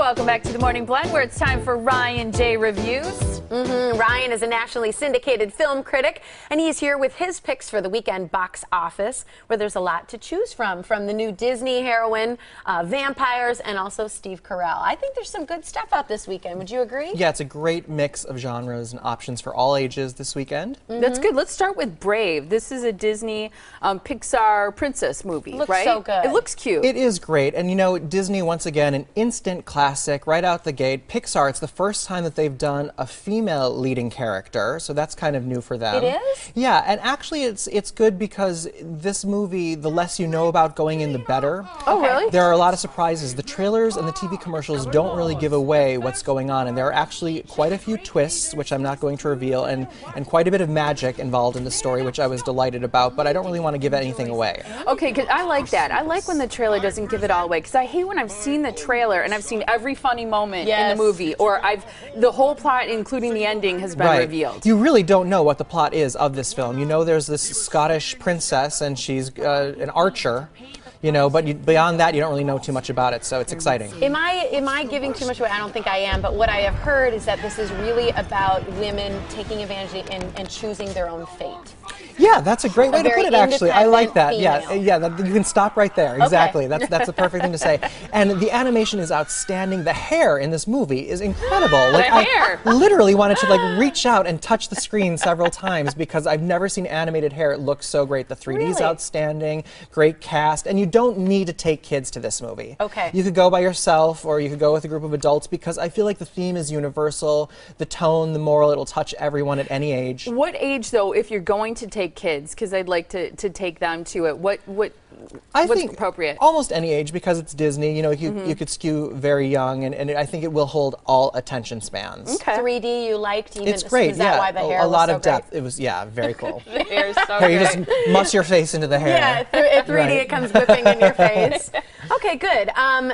Welcome back to the Morning Blend, where it's time for Ryan J. Reviews. Ryan is a nationally syndicated film critic, and he's here with his picks for the weekend box office, where there's a lot to choose from the new Disney heroine, vampires, and also Steve Carell. I think there's some good stuff out this weekend. Would you agree? Yeah, it's a great mix of genres and options for all ages this weekend. That's good. Let's start with Brave. This is a Disney Pixar princess movie, Looks right? so good. It looks cute. It is great, and you know, Disney, once again, an instant classic right out the gate. Pixar, it's the first time that they've done a female leading character, so that's kind of new for them. It is? Yeah, and actually it's good because this movie, the less you know about going in, the better. Oh, really? There are a lot of surprises. The trailers and the TV commercials don't really give away what's going on, and there are actually quite a few twists, which I'm not going to reveal, and quite a bit of magic involved in the story, which I was delighted about, but I don't really want to give anything away. Okay, 'cause I like that. I like when the trailer doesn't give it all away, because I hate when I've seen the trailer and I've seen every funny moment in the movie, or the whole plot, including the ending, has been revealed. You really don't know what the plot is of this film. You know, there's this Scottish princess, and she's an archer. You know, but beyond that, you don't really know too much about it, so it's exciting. Am I giving too much away? I don't think I am, but what I have heard is that this is really about women taking advantage and choosing their own fate. Yeah, that's a great way to put it, actually. I like that. Female. Yeah, you can stop right there. Exactly. That's the perfect thing to say. And the animation is outstanding. The hair in this movie is incredible. Like, I literally wanted to reach out and touch the screen several times because I've never seen animated hair. It looks so great. The 3D is outstanding. Great cast, and you don't need to take kids to this movie. Okay. You could go by yourself, or you could go with a group of adults, because I feel like the theme is universal. The tone, the moral, it'll touch everyone at any age. What age, though, if you're going to take kids, because I'd like to take them to it, I what's think appropriate? Almost any age, because it's Disney. You know, you could skew very young, and I think it will hold all attention spans. Okay. 3D you liked? Even, it's great. Is that why the hair a lot was so of depth. Great? It was very cool. The hair's so Here, you great. just muss your face into the hair. Yeah, 3D it comes whipping in your face. Okay, good.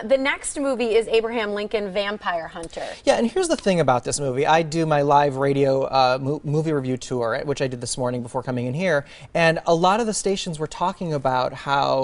The next movie is Abraham Lincoln Vampire Hunter. Yeah, and here's the thing about this movie. I do my live radio movie review tour, which I did this morning before coming in here, and a lot of the stations were talking about how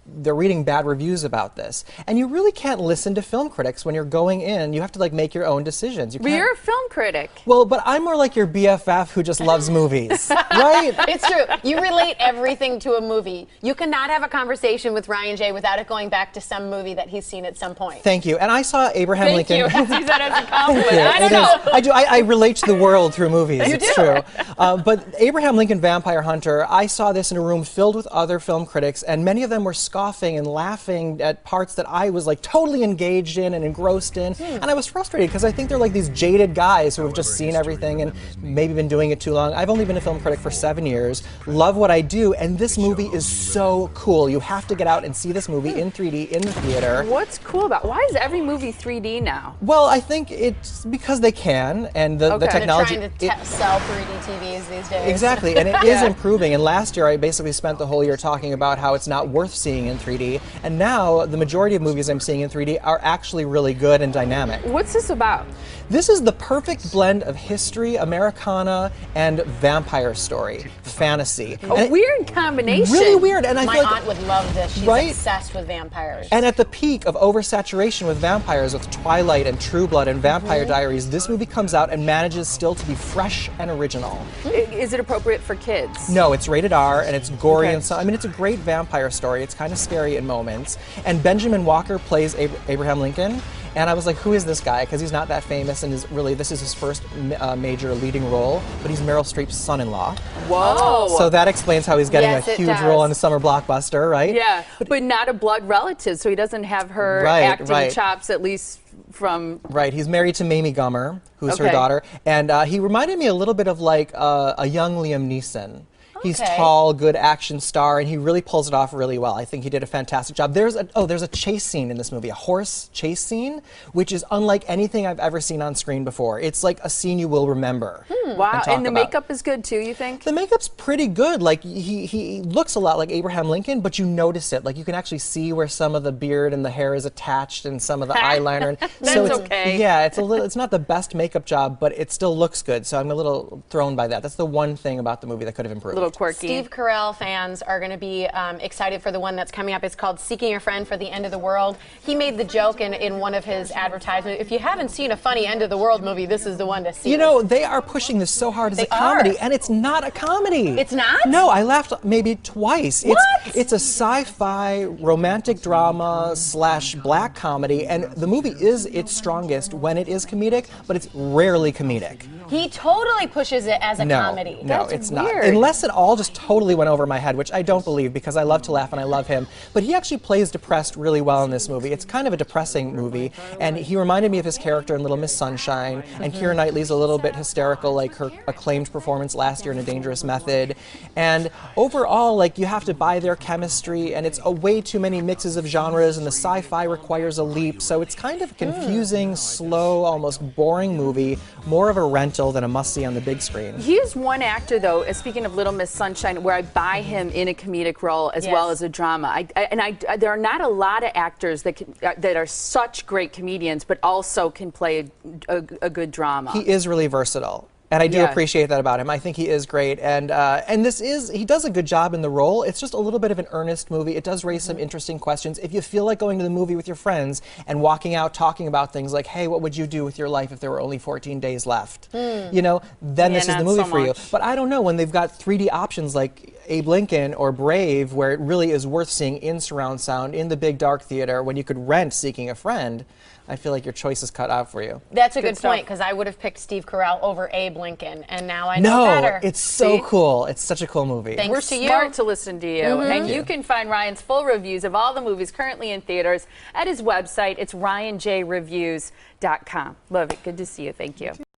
they're reading bad reviews about this. And you really can't listen to film critics when you're going in. You have to make your own decisions. But you're a film critic. Well, but I'm more like your BFF who just loves movies, right? It's true. You relate everything to a movie. You cannot have a conversation with Ryan J without it going back to some movie that he's seen at some point. Thank you. And I saw Abraham Lincoln. Thank you. Use that as a compliment. I don't know. I do. I relate to the world through movies. It's true. But Abraham Lincoln Vampire Hunter, I saw this in a room filled with other film critics, and many of them were scoffing and laughing at parts that I was totally engaged in and engrossed in. And I was frustrated because I think they're these jaded guys who have just seen everything and maybe been doing it too long. I've only been a film critic for 7 years, love what I do, and this movie is so cool. You have to get out and see this movie in 3D in the theater. What's cool about why is every movie 3D now? Well, I think it's because they can, and the technology. They're trying to sell 3D TVs these days. Exactly, and it is improving. And last year, I basically spent the whole year talking about how it's not worth seeing in 3D. And now, the majority of movies I'm seeing in 3D are actually really good and dynamic. What's this about? This is the perfect blend of history, Americana, and vampire story, fantasy. A weird combination. Really weird. And I My feel aunt would love this. She's obsessed with vampires. And at the peak of oversaturation with vampires, with Twilight and True Blood and Vampire Diaries, this movie comes out and manages still to be fresh and original. Is it appropriate for kids? No, it's rated R, and it's gory and so. I mean, it's a great vampire story. It's kind of scary in moments. And Benjamin Walker plays Abraham Lincoln. And I was like, who is this guy? Because he's not that famous, and this is his first major leading role, but he's Meryl Streep's son-in-law. Whoa! So that explains how he's getting a huge role in a summer blockbuster, right? Yeah, but not a blood relative, so he doesn't have her acting chops, at least from... Right, he's married to Mamie Gummer, who's her daughter, and he reminded me a little bit of a young Liam Neeson. He's tall, good action star, and he really pulls it off really well. I think he did a fantastic job. There's a chase scene in this movie, a horse chase scene, which is unlike anything I've ever seen on screen before. It's like a scene you will remember. Wow, and the makeup is good too, you think? The makeup's pretty good. He looks a lot like Abraham Lincoln, but you notice it. You can actually see where some of the beard and the hair is attached and some of the eyeliner. That's okay. Yeah, it's not the best makeup job, but it still looks good. So I'm a little thrown by that. That's the one thing about the movie that could have improved. quirky. Steve Carell fans are going to be excited for the one that's coming up. It's called Seeking a Friend for the End of the World. He made the joke in one of his advertisements. If you haven't seen a funny End of the World movie, this is the one to see. You know, they are pushing this so hard as a comedy, and it's not a comedy. It's not? No, I laughed maybe twice. What? It's a sci-fi romantic drama / black comedy, and the movie is its strongest when it is comedic, but it's rarely comedic. He totally pushes it as a comedy. No, it's not. Unless it all just totally went over my head, which I don't believe because I love to laugh and I love him. But he actually plays depressed really well in this movie. It's kind of a depressing movie, and he reminded me of his character in Little Miss Sunshine, and Keira Knightley's a little bit hysterical, like her acclaimed performance last year in A Dangerous Method. And overall, like, you have to buy their chemistry, and it's a way too many mixes of genres, and the sci-fi requires a leap, so it's kind of a confusing, slow, almost boring movie, more of a rental than a must-see on the big screen. He is one actor, though, speaking of Little Miss Sunshine, where I buy him in a comedic role as well as a drama. There are not a lot of actors that are such great comedians, but also can play a good drama. He is really versatile. And I do appreciate that about him. I think he is great, and he does a good job in the role. It's just a little bit of an earnest movie. It does raise some interesting questions. If you feel like going to the movie with your friends and walking out talking about things like, hey, what would you do with your life if there were only 14 days left? You know, then this is the movie for you. But I don't know, when they've got 3D options like Abe Lincoln or Brave, where it really is worth seeing in surround sound, in the big dark theater, when you could rent Seeking a Friend, I feel like your choice is cut out for you. That's a good point, because I would have picked Steve Carell over Abe Lincoln, and now I know better. No, it's so cool. It's such a cool movie. We're smart to listen to you. And you can find Ryan's full reviews of all the movies currently in theaters at his website. It's ryanjreviews.com. Love it. Good to see you. Thank you.